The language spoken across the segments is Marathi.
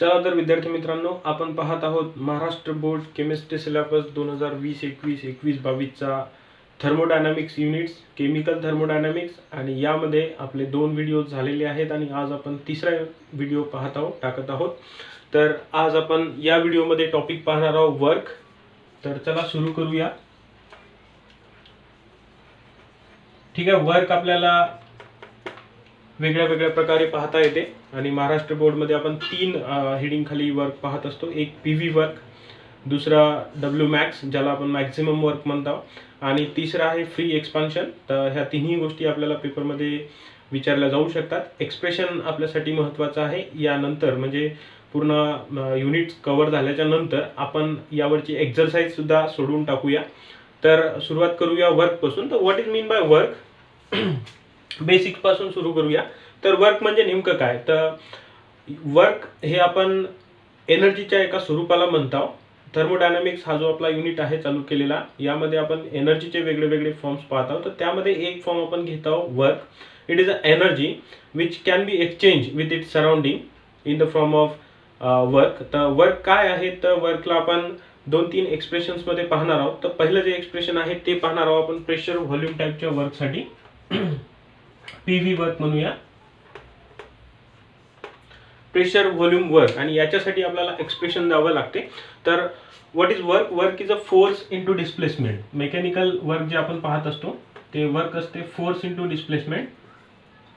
चला तर विद्यार्थी मित्रांनो, आपण पाहत आहोत महाराष्ट्र बोर्ड केमिस्ट्री सिलेबस 2020-21-22चा थर्मोडायनामिक्स युनिट्स, केमिकल थर्मोडायनामिक्स, आणि यामध्ये आपले 2 व्हिडिओ झालेले आहेत आणि आज आपण तिसरा व्हिडिओ टाकत आहोत। तर आज आपण या व्हिडिओमध्ये टॉपिक पाहणार आहोत वर्क। तर चला सुरू करूया। ठीक आहे, वर्क आपल्याला वेगळ्या वेगळ्या प्रकारे पाहता येते आणि महाराष्ट्र बोर्ड मध्ये आपण 3 हेडिंग खाली वर्क पाहत असतो। एक पीव्ही वर्क, दुसरा डब्ल्यू मॅक्स ज्याला आपण मॅक्सिमम वर्क म्हणतो, आणि तिसरा आहे फ्री एक्सपान्शन। तर ह्या तिन्ही गोष्टी आपल्याला पेपर मध्ये विचारल्या जाऊ शकतात। एक्सप्रेशन आपल्यासाठी महत्त्वाचं आहे। यानंतर म्हणजे पूर्ण युनिट कव्हर झाल्याच्या नंतर आपण यावरची एक्सरसाइज सुद्धा सोडून टाकूया। तर सुरुवात करूया वर्क पासून। तर what is mean by work, basics पासून सुरू करूया। तर वर्क म्हणजे नेमकं काय? तर वर्क हे आपण एनर्जीच्या एका स्वरूपाला म्हणतो। थर्मोडायनामिक्स हा जो आपला युनिट आहे चालू केलेला, यामध्ये आपण एनर्जीचे वेगळे वेगळे फॉर्म्स पाहत आहोत। तर त्यामध्ये एक फॉर्म आपण घेत आहोत work. It is a energy which can be exchange with it surrounding in the form of work. तर वर्क काय आहे? तर वर्कला आपण 2-3 एक्सप्रेशन्स मध्ये पाहणार आहोत। तर पहिलं जे एक्सप्रेशन आहे ते पाहणार आहोत आपण प्रेशर व्हॉल्यूम टाइपच्या वर्कसाठी, पीव्ही वर्क म्हणूया, प्रेशर व्हॉल्यूम वर्क। आणि याच्यासाठी आपल्याला एक्सप्रेशन द्यावं लागते। तर what is work? Work is a force into displacement. Mechanical work जे आपण पाहत असतो ते वर्क असते फोर्स इनटू डिस्प्लेसमेंट।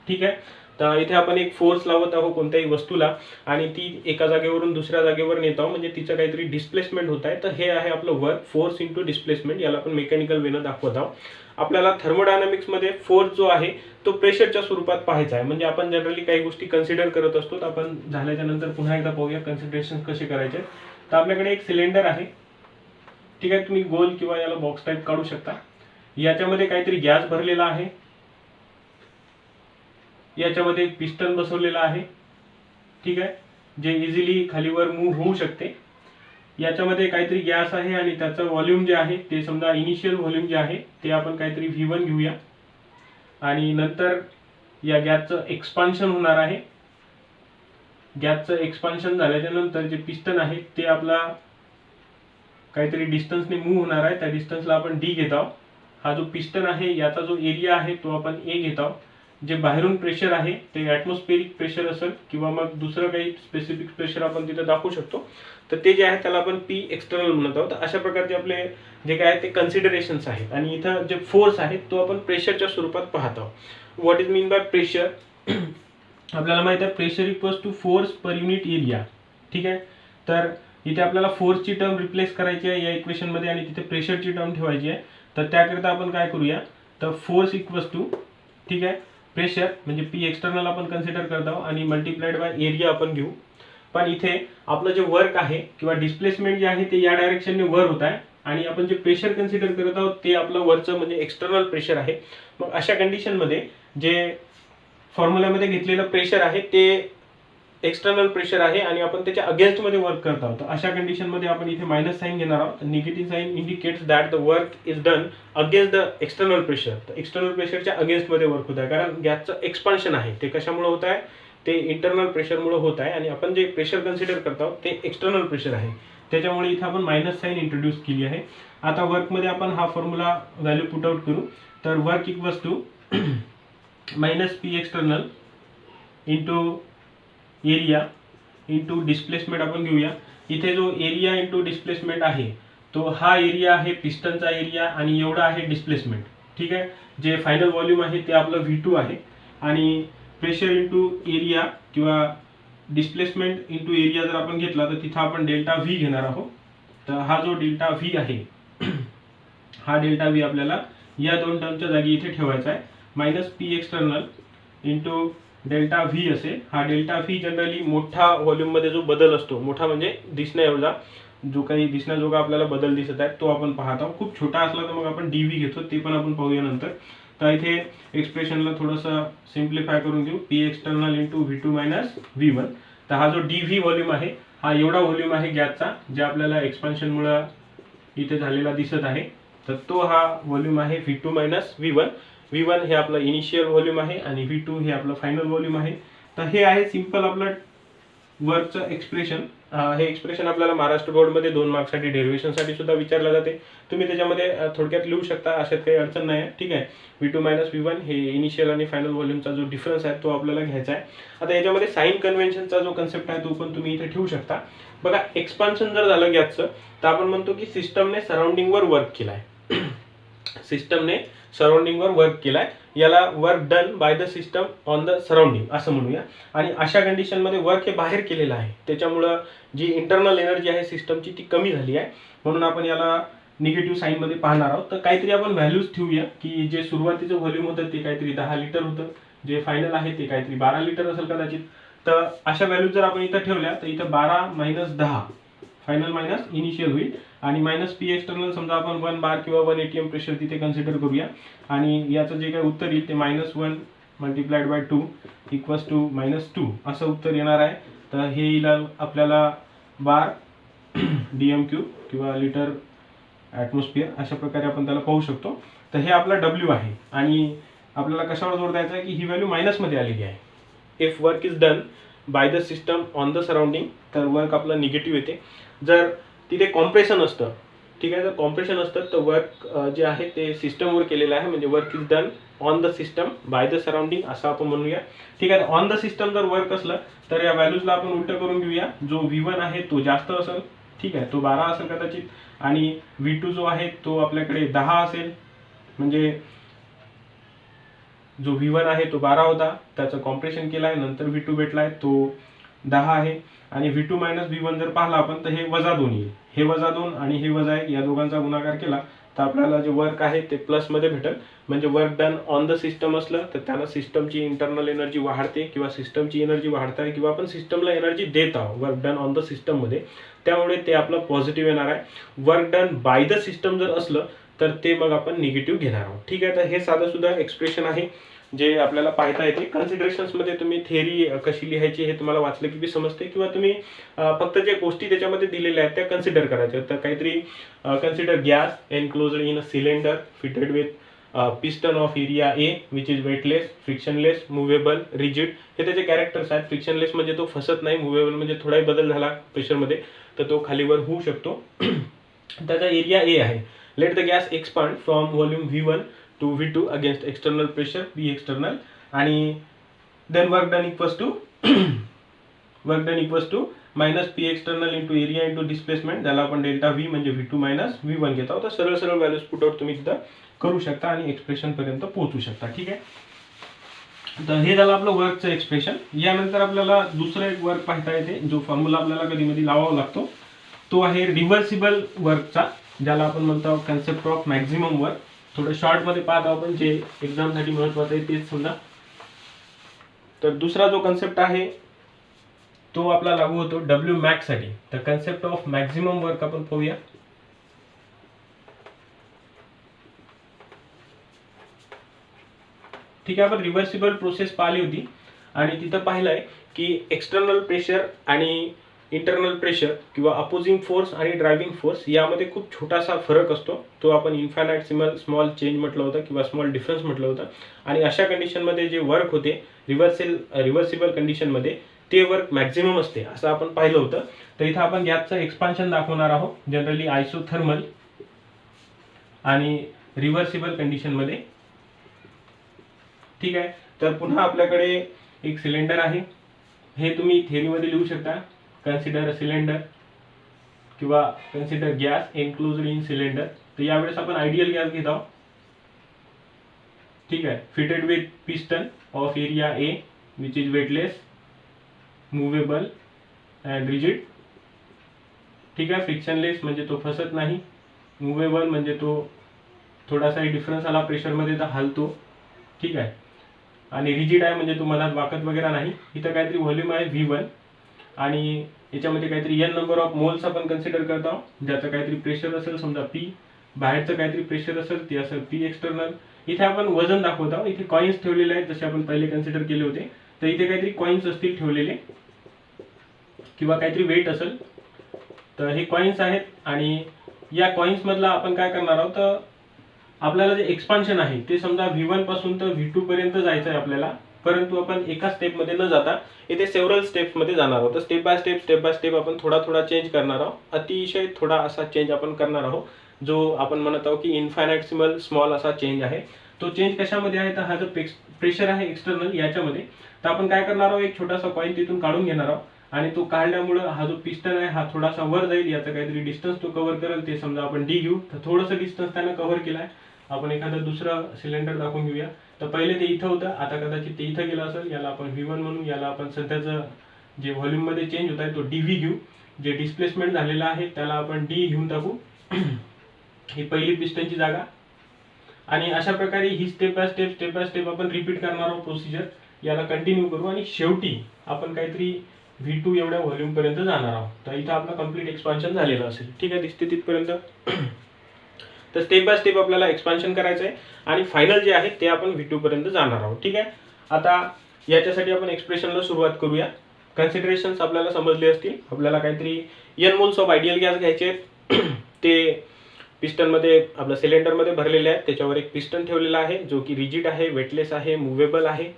ठीक आहे, तर इथे आपण एक फोर्स लावत आहोत कोणत्याही वस्तूला आणि ती एका जागेवरून दुसऱ्या जागेवर नेत आहोत, म्हणजे तिचं काहीतरी डिस्प्लेसमेंट होत आहे। तर हे आहे आपलं वर्क, फोर्स इनटू डिस्प्लेसमेंट। याला आपण मेकॅनिकल वेनं दाखवत आहोत। आपल्याला थर्मोडायनामिक्स मध्ये फोर्स जो आहे तो प्रेशरच्या स्वरूपात पाहायचा आहे। म्हणजे आपण जनरली काही गोष्टी कन्सिडर करत असतो। आपण झाल्याच्या नंतर पुन्हा एकदा पाहूया कन्सिडरेशन कसे करायचे। तर आपल्याकडे एक सिलेंडर आहे। ठीक आहे, तुम्ही गोल किंवा याला बॉक्स टाइप काढू शकता। याच्यामध्ये काहीतरी गॅस भरलेला आहे। याच्यामध्ये एक पिस्टन बसवलेला आहे। ठीक आहे, जे इझिली खालीवर मूव्ह होऊ शकते। याच्यामध्ये काहीतरी गॅस आहे आणि त्याचं व्हॉल्यूम जे आहे ते समजा इनिशियल व्हॉल्यूम जे आहे ते आपण काहीतरी V1 घेऊया, आणि नंतर या गॅसचं एक्सपान्शन होणार आहे। गॅसचं एक्सपान्शन झाल्याच्या नंतर जे पिस्टन आहे ते आपला काहीतरी डिस्टन्सने मूव्ह होणार आहे। त्या डिस्टन्सला आपण D घेत आहोत। हा जो पिस्टन आहे याचा जो एरिया आहे तो आपण A घेत आहोत। जे बाहेरून प्रेशर आहे ते ॲटमॉस्फेरिक प्रेशर असेल किंवा मग दुसरं काही स्पेसिफिक प्रेशर आपण तिथे दाखवू शकतो। तर ते जे आहे त्याला आपण P एक्सटर्नल म्हणत आहोत। अशा प्रकारचे आपले जे काय ते कन्सिडरेशन्स आहेत। आणि इथं जे फोर्स आहे तो आपण प्रेशरच्या स्वरूपात पाहत आहोत। What is mean by pressure? आपल्याला माहित आहे pressure equals to force per unit area. ठीक आहे, तर इथे आपल्याला फोर्सची टर्म रिप्लेस करायची आहे या इक्वेशन मध्ये आणि तिथे प्रेशरची टर्म ठेवायची आहे। तर त्याकरिता आपण काय करूया, तर फोर्स इक्वल्स टू, ठीक आहे, प्रेशर म्हणजे P एक्सटर्नल आपण कन्सिडर करत आहोत आणि मल्टिप्लाइड बाय एरिया आपण घेऊ। पण इथे आपलं जे वर्क आहे किंवा डिस्प्लेसमेंट जे आहे ते या डायरेक्शनने वर होत आहे आणि आपण जे प्रेशर कन्सिडर करत आहोत ते आपलं वरचं म्हणजे एक्सटर्नल प्रेशर आहे। मग अशा कंडिशन मध्ये जे फॉर्म्युलामध्ये घेतलेलं प्रेशर आहे ते एक्सटर्नल प्रेशर आहे आणि आपण त्याच्या अगेन्स्ट मध्ये वर्क करत आहोत। अशा कंडिशन मध्ये आपण इथे मायनस साइन घेणार आहोत। Negative sign indicates that the work is done against the external pressure. तर एक्सटर्नल प्रेशरच्या अगेन्स्ट मध्ये वर्क होत आहे, कारण गॅसचं एक्सपान्शन आहे ते कशामुळे होत आहे, ते इंटरनल प्रेशरमुळे होत आहे आणि आपण जे प्रेशर कन्सिडर करत आहोत ते एक्सटर्नल प्रेशर आहे। त्याच्यामुळे इथे आपण मायनस साइन इंट्रोड्यूस केली आहे। आता वर्क मध्ये आपण हा फॉर्म्युला व्हॅल्यू पुट आउट करू। तर work equals to minus P external into area into displacement आपण घेऊया। इथे जो एरिया इंटू डिस्प्लेसमेंट आहे तो हा एरिया आहे पिस्टनचा एरिया आणि एवढा आहे डिस्प्लेसमेंट। ठीक आहे, जे फायनल व्हॉल्यूम आहे ते आपलं V2 आहे आणि प्रेशर इंटू एरिया किंवा डिस्प्लेसमेंट इंटू एरिया जर आपण घेतला तर तिथं आपण डेल्टा V घेणार आहोत। तर हा जो डेल्टा V आहे हा डेल्टा V आपल्याला या दोन टर्मच्या जागी इथे ठेवायचा आहे। Minus P external into delta V असेल। हा डेल्टा V जनरली मोठा व्हॉल्यूम मध्ये जो बदल असतो, मोठा म्हणजे दिसण्याएवजा जो काही दिसण्याजोगा आपल्याला बदल दिसत आहे तो आपण पाहत आहोत। खूप छोटा असला तर मग आपण DV घेतो, ते पण आपण पाहूया नंतर। तर इथे एक्सप्रेशनला थोडंसं सिम्प्लिफाय करून घेऊ, P external into V2 minus V1। तर हा जो DV व्हॉल्यूम आहे हा एवढा व्हॉल्यूम आहे गॅसचा जे आपल्याला एक्सपान्शनमुळे इथे झालेला दिसत आहे। तर तो हा व्हॉल्यूम आहे V2 मायनस V1। V1 हे आपलं इनिशियल व्हॉल्यूम आहे आणि V2 हे आपलं फायनल व्हॉल्यूम आहे। तर हे आहे सिंपल आपलं वर्कचं एक्सप्रेशन, हे एक्सप्रेशन आपल्याला महाराष्ट्र बोर्डमध्ये 2 मार्क्ससाठी डेरिव्हेशनसाठी सुद्धा विचारलं जाते. तुम्ही त्याच्यामध्ये थोडक्यात लिहू शकता, अशात काही अडचण नाही आहे. ठीक आहे. V2 - V1 हे इनिशियल आणि फायनल व्हॉल्यूमचा जो डिफरन्स आहे तो आपल्याला घ्यायचा आहे. आता याच्यामध्ये साइन कन्व्हेन्शनचा जो कन्सेप्ट आहे तो पण तुम्ही इथे ठेवू शकता. बघा, एक्सपान्शन जर झालं गॅसचं तर आपण म्हणतो की सिस्टमने सराउंडिंगवर वर्क केलाय. सिस्टमने सराउंडिंगवर वर्क केलाय, याला work done by the system on the surrounding असं म्हणूया. आणि अशा कंडिशनमध्ये वर्क हे बाहेर केलेलं आहे, त्याच्यामुळं जी इंटरनल एनर्जी आहे सिस्टमची ती कमी झाली आहे, म्हणून आपण याला निगेटिव्ह साईनमध्ये पाहणार आहोत. तर काहीतरी आपण व्हॅल्यूज ठेवूया की जे सुरुवातीचं व्हॉल्यूम होतं ते काहीतरी 10 लिटर होतं, जे फायनल आहे ते काहीतरी 12 लिटर असेल कदाचित. तर अशा व्हॅल्यूज जर आपण इथं ठेवल्या तर इथं 12 - 10 फायनल मायनस इनिशियल होईल. आणि मायनस पी एक्सटर्नल समजा आपण 1 बार किंवा 1 ATM प्रेशर तिथे कन्सिडर करूया. आणि याचं जे काही उत्तर येईल ते -1 मल्टिप्लाइड बाय 2 इक्वल्स टू -2 असं उत्तर येणार आहे. तर हे येईल आपल्याला बार DM³ किंवा लिटर ॲटमॉस्फिअर अशा प्रकारे आपण त्याला पाहू शकतो. तर हे आपला W आहे. आणि आपल्याला कशावर जोर द्यायचा आहे की ही व्हॅल्यू मायनसमध्ये आलेली आहे. If work is done by the system on the surrounding तर वर्क आपलं निगेटिव्ह येते. जर तिथे कॉम्प्रेशन असतं, ठीक आहे, जर कॉम्प्रेशन असतं तर वर्क जे आहे ते सिस्टमवर केलेलं आहे, म्हणजे work is done on the system by the surrounding असं आपण म्हणूया. ठीक आहे. ऑन द सिस्टम जर वर्क असलं तर या व्हॅल्यूजला आपण उलट करून घेऊया. जो V1 आहे तो जास्त असेल, ठीक आहे, तो 12 असेल कदाचित. आणि V2 जो आहे तो आपल्याकडे 10 असेल, म्हणजे जो V1 आहे तो 12 होता, त्याचं कॉम्प्रेशन केलं आहे, नंतर V2 भेटलाय तो 10 आहे. आणि V2 - V1 जर पाहिला आपण तर हे -2 येईल. हे -2 आणि हे -1 या दोघांचा गुणाकार केला तर आपल्याला जे वर्क आहे ते प्लसमध्ये भेटेल. म्हणजे work done on the system असलं तर त्याला सिस्टमची इंटरनल एनर्जी वाढते किंवा सिस्टमची एनर्जी वाढते किंवा आपण सिस्टमला एनर्जी देत आहोत वर्क डन ऑन द सिस्टममध्ये, त्यामुळे ते आपलं पॉझिटिव्ह येणार आहे. Work done by the system जर असलं तर ते मग आपण निगेटिव्ह घेणार आहोत. ठीक आहे. तर हे साधं सुद्धा एक्सप्रेशन आहे जे आपल्याला पाहता येते. कन्सिडरेशन्समध्ये तुम्ही थेअरी कशी लिहायची हे तुम्हाला वाचलं की समजते, किंवा तुम्ही फक्त ज्या गोष्टी त्याच्यामध्ये दिलेल्या आहेत त्या कन्सिडर करायच्या. तर काहीतरी consider gas enclosed in a cylinder fitted with piston of area A which is weightless, frictionless, movable, rigid. हे त्याचे कॅरेक्टर्स आहेत. फ्रिक्शनलेस म्हणजे तो फसत नाही, मुव्हेबल म्हणजे थोडाही बदल झाला प्रेशरमध्ये तर तो खालीवर होऊ शकतो. त्याचा एरिया A आहे. Let the gas expand from volume V1 to V2 against external pressure P external. आणि then work done equals to minus P external into area into displacement, त्याला आपण डेल्टा V म्हणजे V2 - V1 घेत आहोत. तर सरळ सरळ व्हॅल्यूज पुट आउट तुम्ही तिथं करू शकता आणि एक्सप्रेशन पर्यंत पोहोचू शकता. ठीक आहे. तर हे झालं आपलं वर्कचं एक्सप्रेशन. यानंतर आपल्याला दुसरं एक वर्क पाहता येते जो फॉर्म्युला आपल्याला कधी मध्ये लावावा लागतो, तो आहे रिव्हर्सिबल वर्कचा, ज्याला आपण म्हणतो कन्सेप्ट ऑफ मॅक्झिमम वर्क. थोडं शॉर्टमध्ये पाहतो आपण, जे एक्झामसाठी महत्त्वाचं आहे तेच समजा. तर दुसरा जो कन्सेप्ट आहे तो आपला लागू होतो W max साठी. तर कन्सेप्ट ऑफ मॅक्झिमम वर्क आपण पाहूया. ठीक आहे. आपण रिव्हर्सिबल प्रोसेस पाहिली होती आणि तिथं पाहिलंय की एक्सटर्नल प्रेशर आणि इंटरनल प्रेशर किंवा अपोजिंग फोर्स आणि ड्रायव्हिंग फोर्स यामध्ये खूप छोटासा फरक असतो. तो आपण इन्फायनाइट स्मॉल चेंज म्हटलं होतं किंवा स्मॉल डिफरन्स म्हटलं होतं. आणि अशा कंडिशनमध्ये जे वर्क होते रिव्हर्सिबल कंडिशनमध्ये ते वर्क मॅक्झिमम असते असं आपण पाहिलं होतं. तर इथं आपण गॅसचं एक्सपान्शन दाखवणार आहोत, जनरली आयसोथर्मल आणि रिव्हर्सिबल कंडिशनमध्ये. ठीक आहे. तर पुन्हा आपल्याकडे एक सिलेंडर आहे. हे तुम्ही थेअरीमध्ये लिहू शकता. कन्सिडर सिलेंडर किंवा consider gas enclosed in cylinder. तर यावेळेस आपण आयडियल गॅस घेत आहोत. ठीक आहे. Fitted with piston of area A which is weightless, movable and rigid. ठीक आहे. फ्रिक्शनलेस म्हणजे तो फसत नाही, मुव्हेबल म्हणजे तो थोडासाही डिफरन्स आला प्रेशरमध्ये तर हलतो. ठीक आहे. आणि रिजिड आहे म्हणजे तो मधात वाकत वगैरे नाही. इथं काहीतरी व्हॉल्यूम आहे V1 आणि याच्यामध्ये काहीतरी n नंबर ऑफ मोल्स आपण कन्सिडर करत आहोत, ज्याचं काहीतरी प्रेशर असेल समजा P, बाहेरचं काहीतरी प्रेशर असेल ते असेल P एक्सटर्नल. इथे आपण वजन दाखवत आहोत. इथे कॉइन्स ठेवलेले आहेत जसे आपण पहिले कन्सिडर केले होते. तर इथे काहीतरी कॉइन्स असतील ठेवलेले किंवा काहीतरी वेट असेल. तर हे कॉइन्स आहेत आणि या कॉइन्स मधला आपण काय करणार आहोत, तर आपल्याला जे एक्सपान्शन आहे ते समजा V1 पासून तर V2 पर्यंत जायचं आहे आपल्याला. परंतु आपण एका स्टेपमध्ये न जाता इथे सेव्हरल स्टेप्समध्ये जाणार आहोत. तर स्टेप बाय स्टेप आपण थोडा चेंज करणार आहोत. अतिशय थोडा असा चेंज आपण करणार आहोत, जो आपण म्हणत आहोत की इन्फायनाइटसिमल स्मॉल असा चेंज आहे. तो चेंज कशामध्ये आहे, तर हा जो प्रेशर आहे एक्सटर्नल याच्यामध्ये. तर आपण काय करणार आहोत, एक छोटासा कॉइन तिथून काढून घेणार आहोत आणि तो काढल्यामुळे हा जो पिस्टन आहे हा थोडासा वर जाईल. याचा काहीतरी डिस्टन्स तो कव्हर करेल, ते समजा आपण डी घेऊ. तर थोडंसं डिस्टन्स त्यानं कव्हर केलं आहे. आपण एखादं दुसरं सिलेंडर दाखवून घेऊया. तर पहिले ते इथं होतं, आता कदाचित ते इथं गेलं असेल. याला आपण V1 म्हणू. याला आपण सध्याचं जे व्हॉल्यूममध्ये चेंज होत आहे तो DV घेऊ. जे डिस्प्लेसमेंट झालेलं आहे त्याला आपण D घेऊन टाकू. ही पहिली पिस्टनची जागा. आणि अशा प्रकारे ही स्टेप बाय स्टेप आपण रिपीट करणार आहोत प्रोसिजर. याला कंटिन्यू करू आणि शेवटी आपण काहीतरी V2 एवढ्या व्हॉल्यूम पर्यंत जाणार आहोत. तर इथं आपलं कम्प्लीट एक्सपान्शन झालेलं असेल. ठीक आहे, दिसते तिथपर्यंत. तर स्टेप बाय स्टेप आपल्याला एक्सपान्शन करायचं आहे आणि फायनल जे आहे ते आपण V2 पर्यंत जाणार आहोत. ठीक आहे, आता याच्यासाठी आपण एक्सप्रेशनला सुरुवात करूया. कन्सिडरेशन्स आपल्याला समजले असतील. आपल्याला काहीतरी N moles of ideal gas घ्यायचे आहेत. ते पिस्टनमध्ये आपल्या सिलेंडरमध्ये भरलेले आहेत. त्याच्यावर एक पिस्टन ठेवलेला आहे जो की रिजिड आहे, वेटलेस आहे, मुव्हेबल आहे.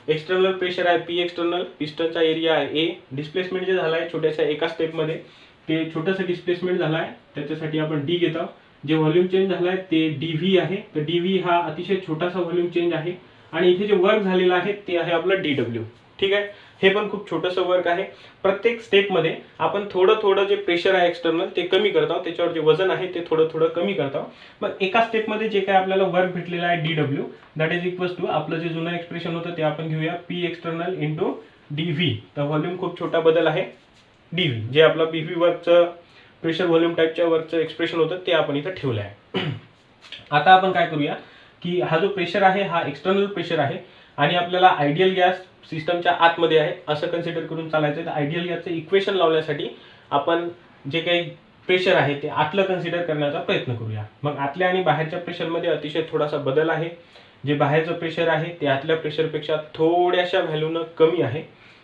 एक्सटर्नल प्रेशर आहे P एक्सटर्नल. पिस्टनचा एरिया आहे A. डिस्प्लेसमेंट जे झालं आहे छोट्याशा एका स्टेपमध्ये ते छोटंसं डिस्प्लेसमेंट झालं आहे, त्याच्यासाठी आपण D घेत आहोत. जे व्हॉल्यूम चेंज झालं आहे ते DV आहे. तर DV हा अतिशय छोटासा व्हॉल्यूम चेंज आहे. आणि इथे जे वर्क झालेलं आहे ते आहे आपलं DW. ठीक आहे, हे पण खूप छोटंसं वर्क आहे. प्रत्येक स्टेपमध्ये आपण थोडं जे प्रेशर आहे एक्सटर्नल ते कमी करत आहोत. त्याच्यावर जे वजन आहे ते थोडं कमी करत आहोत. मग एका स्टेपमध्ये जे काय आपल्याला वर्क भेटलेलं आहे DW that is equals to आपलं जे जुनं एक्सप्रेशन होतं ते आपण घेऊया P एक्सटर्नल इंटू DV. तर व्हॉल्यूम खूप छोटा बदल आहे DV. जे आपलं PV वर्कचं प्रेशर व्हॉल्यूम टाईपच्या वर्कचं एक्सप्रेशन होतं ते आपण इथं ठेवलं आहे. आता आपण काय करूया की हा जो प्रेशर आहे हा एक्सटर्नल प्रेशर आहे आणि आपल्याला आयडियल गॅस सिस्टमच्या आतमध्ये आहे असं कन्सिडर करून चालायचं. तर आयडियल गॅसचं इक्वेशन लावण्यासाठी आपण जे काही प्रेशर आहे ते आतलं कन्सिडर करण्याचा प्रयत्न करूया. मग आतल्या आणि बाहेरच्या प्रेशरमध्ये अतिशय थोडासा बदल आहे. जे बाहेरचं प्रेशर आहे ते आतल्या प्रेशरपेक्षा थोड्याशा व्हॅल्यूनं कमी आहे.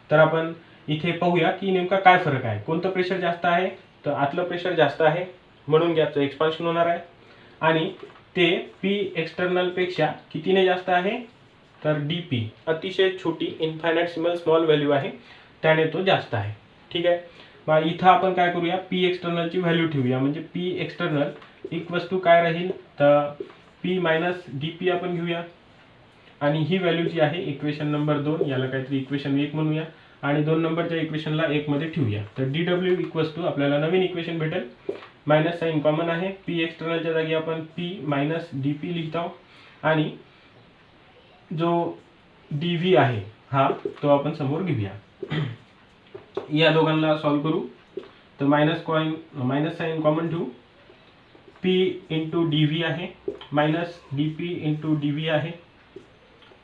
तर आपण इथे पाहूया की नेमका काय फरक आहे. कोणतं प्रेशर जास्त आहे, तर आतलं प्रेशर जास्त आहे म्हणून गॅसचं एक्सपान्शन होणार आहे. आणि ते P एक्सटर्नलपेक्षा कितीने जास्त आहे, तर DP अतिशय छोटी इन्फायनाइटसिमल स्मॉल व्हॅल्यू आहे त्याने तो जास्त आहे. ठीक आहे, मग इथं आपण काय करूया P एक्सटर्नलची व्हॅल्यू ठेवूया. म्हणजे P एक्सटर्नल इक्वल्स टू काय राहील, तर P मायनस DP आपण घेऊया. आणि ही व्हॅल्यू जी आहे इक्वेशन नंबर 2 याला काहीतरी इक्वेशन 1 म्हणूया आणि 2 नंबरच्या इक्वेशनला 1 मध्ये ठेवूया. तर DW इक्वल्स टू आपल्याला नवीन इक्वेशन भेटेल. मायनस साइन कॉमन आहे. P एक्सटर्नलच्या जागी आपण P मायनस DP लिहित आहोत आणि जो DV आहे हा तो आपण समोर घेऊया. या दोघांना सॉल्व्ह करू. तर मायनस साइन कॉमन ठेवू. P इंटू DV आहे मायनस DP इंटू DV आहे.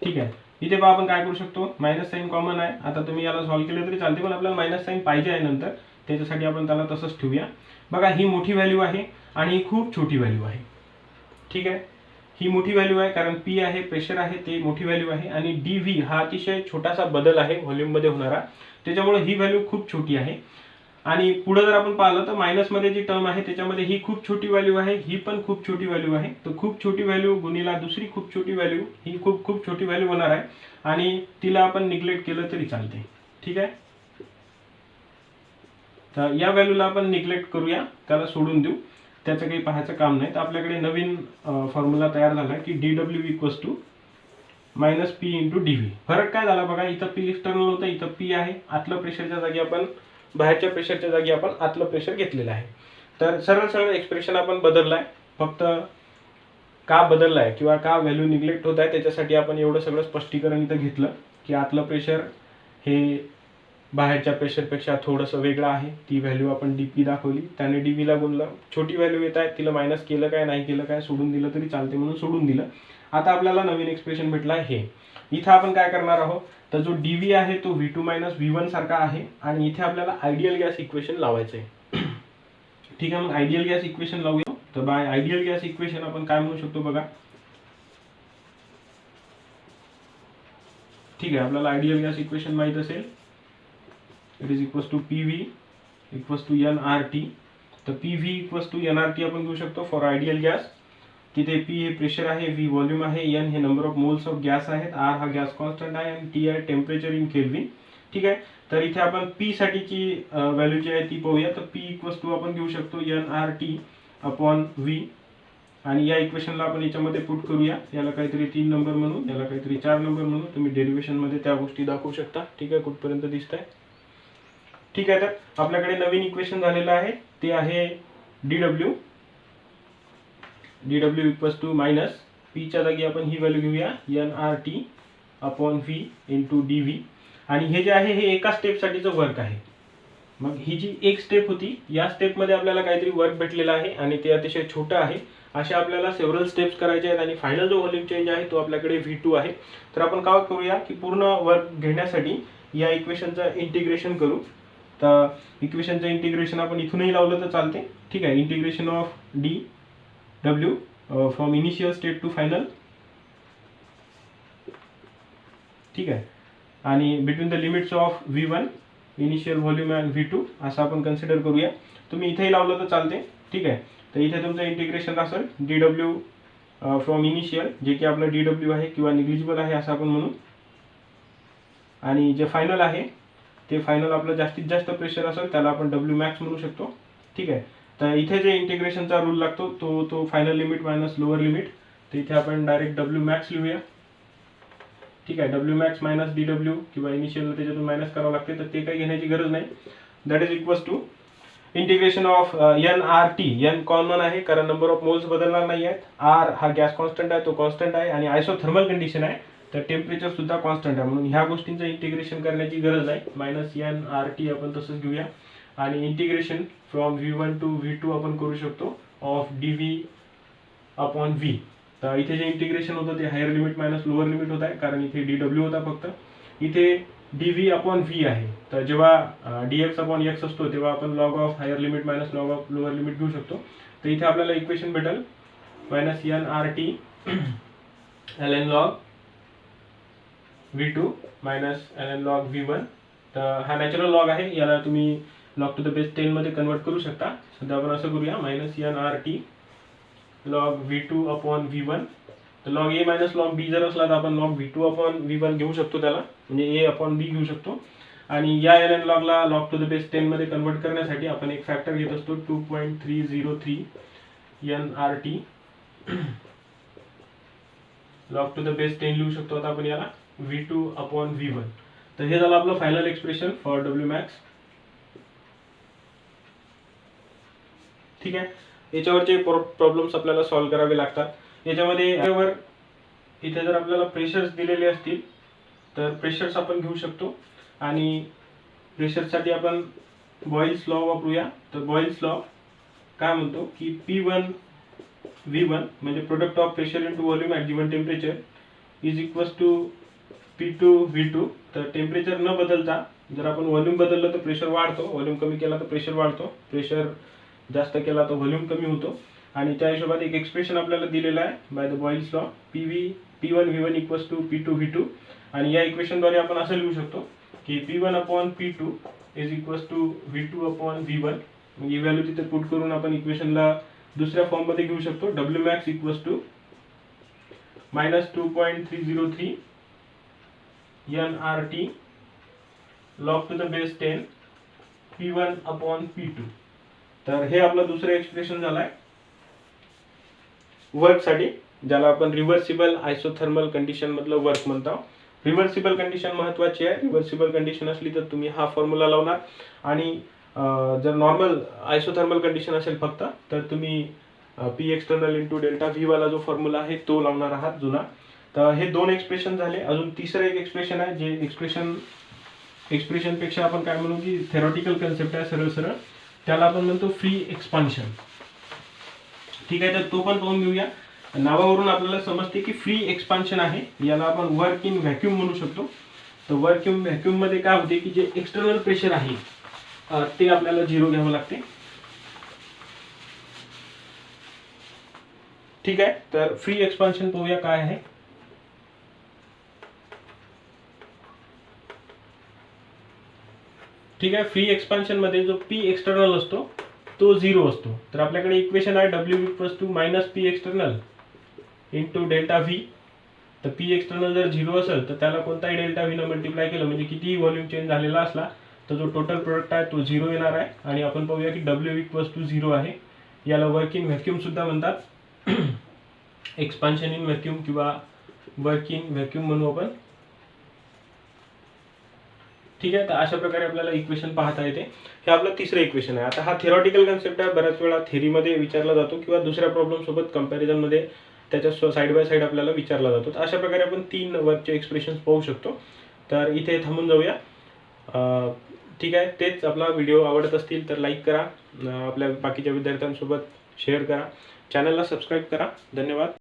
ठीक आहे, इथे बघा आपण काय करू शकतो, मायनस साइन कॉमन आहे. आता तुम्ही याला सॉल्व्ह केलं तरी चालते, पण आपल्याला मायनस साइन पाहिजे आहे नंतर, त्याच्यासाठी आपण त्याला तसंच ठेवूया. बघा ही मोठी व्हॅल्यू आहे आणि ही खूप छोटी व्हॅल्यू आहे. ठीक आहे, ही मोठी व्हॅल्यू आहे कारण P आहे प्रेशर आहे ते मोठी व्हॅल्यू आहे आणि DV हा अतिशय छोटासा बदल आहे व्हॉल्यूममध्ये होणारा, त्याच्यामुळे ही व्हॅल्यू खूप छोटी आहे. आणि पुढे जर आपण पाहिलं तर मायनसमध्ये जी टर्म आहे त्याच्यामध्ये ही खूप छोटी व्हॅल्यू आहे, ही पण खूप छोटी व्हॅल्यू आहे. तर खूप छोटी व्हॅल्यू गुणिला दुसरी खूप छोटी व्हॅल्यू ही खूप छोटी व्हॅल्यू होणार आहे आणि तिला आपण निग्लेक्ट केलं तरी चालते. ठीक आहे, तर या व्हॅल्यूला आपण निग्लेक्ट करूया, त्याला सोडून देऊ, त्याचं काही पाहायचं काम नाही. तर आपल्याकडे नवीन फॉर्म्युला तयार झाला की DW equals to minus P into DV. फरक काय झाला बघा, इथं P एक्सटर्नल होतं, इथं P आहे. आतलं प्रेशरच्या जागी आपण बाहेरच्या प्रेशरच्या जागी आपण आतलं प्रेशर घेतलेलं आहे. तर सरळ एक्सप्रेशन आपण बदललं आहे. फक्त का बदललं आहे किंवा का व्हॅल्यू निग्लेक्ट होत आहे त्याच्यासाठी आपण एवढं सगळं स्पष्टीकरण इथं घेतलं की आतलं प्रेशर हे बाहेरच्या प्रेशरपेक्षा थोडंसं वेगळं आहे. ती व्हॅल्यू आपण DP दाखवली, त्याने DVला गुणलं. छोटी व्हॅल्यू येत आहे, तिला मायनस केलं काय नाही केलं काय सोडून दिलं तरी चालते म्हणून सोडून दिलं. आता आपल्याला नवीन एक्सप्रेशन भेटलं आहे हे. इथं आपण काय करणार आहोत, तर जो DV आहे तो V2 मायनस V1 सारखा आहे आणि इथे आपल्याला आयडियल गॅस इक्वेशन लावायचं आहे. ठीक आहे, मग आयडियल गॅस इक्वेशन लावूया. तर बाय आयडियल गॅस इक्वेशन आपण काय म्हणू शकतो बघा. ठीक आहे, आपल्याला आयडियल गॅस इक्वेशन माहित असेल. It is equals to PV equals to NRT. तर PV इक्वल्स टू NRT आपण घेऊ शकतो फॉर आयडियल गॅस. तिथे पी हे प्रेशर आहे, व्ही व्हॉल्यूम आहे, एन हे number of moles of gas आहेत, आर हा गॅस कॉन्स्टंट आहे आणि टी आहे टेम्परेचर इन केल्विन. ठीक आहे. तर इथे आपण पी साठीची व्हॅल्यू जी आहे ती पाहूया. तर पी इक्वल्स टू आपण घेऊ शकतो N R T upon V आणि या इक्वेशनला आपण याच्यामध्ये पुट करूया. याला काहीतरी 3 नंबर म्हणू, याला काहीतरी 4 नंबर म्हणू. तुम्ही डेरिव्हेशनमध्ये त्या गोष्टी दाखवू शकता. ठीक आहे, कुठपर्यंत दिसत आहे. ठीक आहे. तर आपल्याकडे नवीन इक्वेशन झालेलं आहे ते आहे dw. dw equals to minus पीच्या जागी आपण ही व्हॅल्यू घेऊया N R T upon V into D V. आणि हे जे आहे हे एका स्टेपसाठीचं वर्क आहे. मग ही जी एक स्टेप होती या स्टेपमध्ये आपल्याला काहीतरी वर्क भेटलेलं आहे आणि ते अतिशय छोटं आहे. अशा आपल्याला सेव्हरल स्टेप्स करायचे आहेत आणि फायनल जो व्हॉल्यूम चेंज आहे तो आपल्याकडे V2 आहे. तर आपण काय करूया की पूर्ण वर्क घेण्यासाठी या इक्वेशनचं इंटिग्रेशन करू. तर इक्वेशनचं इंटिग्रेशन आपण इथूनही लावलं तर चालते. ठीक आहे. Integration of D W from initial state to final. ठीक आहे. आणि between the limits of V1 initial volume and V2 असं आपण कन्सिडर करूया. तुम्ही इथेही लावलं तर चालते. ठीक आहे. तर इथे तुमचं इंटिग्रेशन असेल dw फ्रॉम इनिशियल, जे की आपलं dw आहे किंवा निग्लिजिबल आहे असं आपण म्हणू. आणि जे फायनल आहे ते फायनल आपलं जास्तीत जास्त प्रेशर असेल त्याला आपण W मॅक्स म्हणू शकतो. ठीक आहे. तर इथे जे इंटिग्रेशनचा रूल लागतो तो final limit minus lower limit. तर इथे आपण डायरेक्ट W मॅक्स लिहूया. ठीक आहे. W मॅक्स मायनस dw किंवा इनिशियल त्याच्यातून मायनस करावं लागते, तर ते काही घेण्याची गरज नाही. That is equals to integration of N R T. N common आहे कारण नंबर ऑफ मोल्स बदलणार नाही आहेत. आर हा गॅस कॉन्स्टंट आहे, तो कॉन्स्टंट आहे आणि आयसोथर्मल कंडिशन आहे तर टेम्परेचर सुद्धा कॉन्स्टंट आहे. म्हणून ह्या गोष्टींचं इंटिग्रेशन करण्याची गरज आहे. मायनस एन आर टी आपण तसंच घेऊया. आणि integration from V1 to V2 आपण करू शकतो ऑफ dv अपॉन व्ही. तर इथे जे इंटिग्रेशन होतं ते higher limit minus lower limit होत आहे कारण इथे dw होता फक्त. इथे dv अपॉन व्ही आहे. तर जेव्हा dx अपॉन x असतो तेव्हा आपण log of higher limit minus log of lower limit घेऊ शकतो. तर इथे आपल्याला इक्वेशन भेटेल minus N R T ln log V2 minus ln log V1. तर हा नॅचरल लॉग आहे, याला तुम्ही लॉग टू द बेस 10 मध्ये कन्वर्ट करू शकता. सध्या आपण असं करूया minus N R T log V2 upon V1. तर log A minus log B जर असला तर आपण लॉग V2 अपॉन V1 घेऊ शकतो त्याला, म्हणजे ए अपॉन बी घेऊ शकतो. आणि या ln लॉगला लॉग टू द बेस 10 मध्ये कन्वर्ट करण्यासाठी आपण एक फॅक्टर घेत असतो 2.303 N R T log to the base 10 लिहू शकतो आता आपण याला V2 अपॉन V1. तर हे झालं आपलं final expression for W max. ठीक आहे. याच्यावरचे प्रॉब्लेम्स आपल्याला सॉल्व्ह करावे लागतात. याच्यामध्ये इथे जर आपल्याला प्रेशर्स दिलेले असतील तर प्रेशर्स आपण घेऊ शकतो आणि प्रेशरसाठी आपण बॉइल्स लॉ वापरूया. तर बॉइल्स लॉ काय म्हणतो की P1 V1 म्हणजे product of pressure into volume at given temperature is equals to P2 V2. तर टेम्परेचर न बदलता जर आपण व्हॉल्यूम बदललं तर प्रेशर वाढतो, व्हॉल्यूम कमी केला तर प्रेशर वाढतो, प्रेशर जास्त केला तर व्हॉल्यूम कमी होतो. आणि त्या हिशोबात एक एक्सप्रेशन आपल्याला दिलेलं आहे by the Boyle's law P1 V1 equals to P2 V2. आणि या इक्वेशनद्वारे आपण असं लिहू शकतो की P1 upon P2 is equals to V2 upon V1. ही व्हॅल्यू तिथे पुट करून आपण इक्वेशनला दुसऱ्या फॉर्ममध्ये घेऊ शकतो. W max equals to minus 2.303 N R T log to the base 10 P1 upon P2. तर हे आपलं दुसरं एक्सप्रेशन झालं आहे वर्कसाठी, ज्याला आपण रिव्हर्सिबल आयसोथर्मल कंडिशन मधलं वर्क म्हणतो. रिव्हर्सिबल कंडिशन महत्त्वाची आहे. रिव्हर्सिबल कंडिशन असली तर तुम्ही हा फॉर्म्युला लावणार आणि जर नॉर्मल आयसोथर्मल कंडिशन असेल फक्त तर तुम्ही P external into delta V वाला जो फॉर्म्युला आहे तो लावणार आहात जुना. तर हे दोन एक्सप्रेशन झाले. अजून तिसरं एक एक्सप्रेशन आहे जे एक्सप्रेशन पेक्षा आपण काय म्हणू की थेरॉटिकल कन्सेप्ट आहे सरळ सरळ, त्याला आपण म्हणतो फ्री एक्सपान्शन. ठीक आहे. तर तो पण पाहून घेऊया. नावावरून आपल्याला समजते की फ्री एक्सपान्शन आहे, याला आपण वर्क इन व्हॅक्यूम म्हणू शकतो. तर वर्क इन व्हॅक्यूम मध्ये काय होते की जे एक्सटर्नल प्रेशर आहे ते आपल्याला 0 घ्यावं लागते. ठीक आहे. तर फ्री एक्सपान्शन पाहूया काय आहे. ठीक आहे. फ्री एक्सपान्शन मध्ये जो P एक्सटर्नल असतो तो 0 असतो. तर आपल्याकडे इक्वेशन आहे W equals to minus P external into delta V. तर पी एक्सटर्नल जर 0 असेल तर त्याला कोणताही डेल्टा व्ही न मल्टिप्लाय केलं म्हणजे कितीही व्हॉल्यूम चेंज झालेला असला तर जो टोटल प्रोडक्ट आहे तो 0 येणार आहे. आणि आपण पाहूया की डब्ल्यू इक्वल्स टू 0 आहे. याला वर्क इन व्हॅक्यूम सुद्धा म्हणतात. एक्सपान्शन इन व्हॅक्यूम किंवा वर्क इन व्हॅक्यूम म्हणू आपण. ठीक आहे. तर अशा प्रकारे आपल्याला इक्वेशन पाहता येते. हे आपलं तिसरं इक्वेशन आहे. आता हा थिअरॉटिकल कन्सेप्ट आहे, बऱ्याच वेळा थेरीमध्ये विचारला जातो किंवा दुसऱ्या प्रॉब्लेम सोबत कंपॅरिझनमध्ये त्याच्या साईड बाय साईड आपल्याला विचारला जातो. तर अशा प्रकारे आपण 3 वर्कचे एक्सप्रेशन्स पाहू शकतो. तर इथे थांबून जाऊया. ठीक आहे. तेच आपला व्हिडिओ आवडत असतील तर लाईक करा, आपल्या बाकीच्या विद्यार्थ्यांसोबत शेअर करा, चॅनलला सबस्क्राईब करा. धन्यवाद.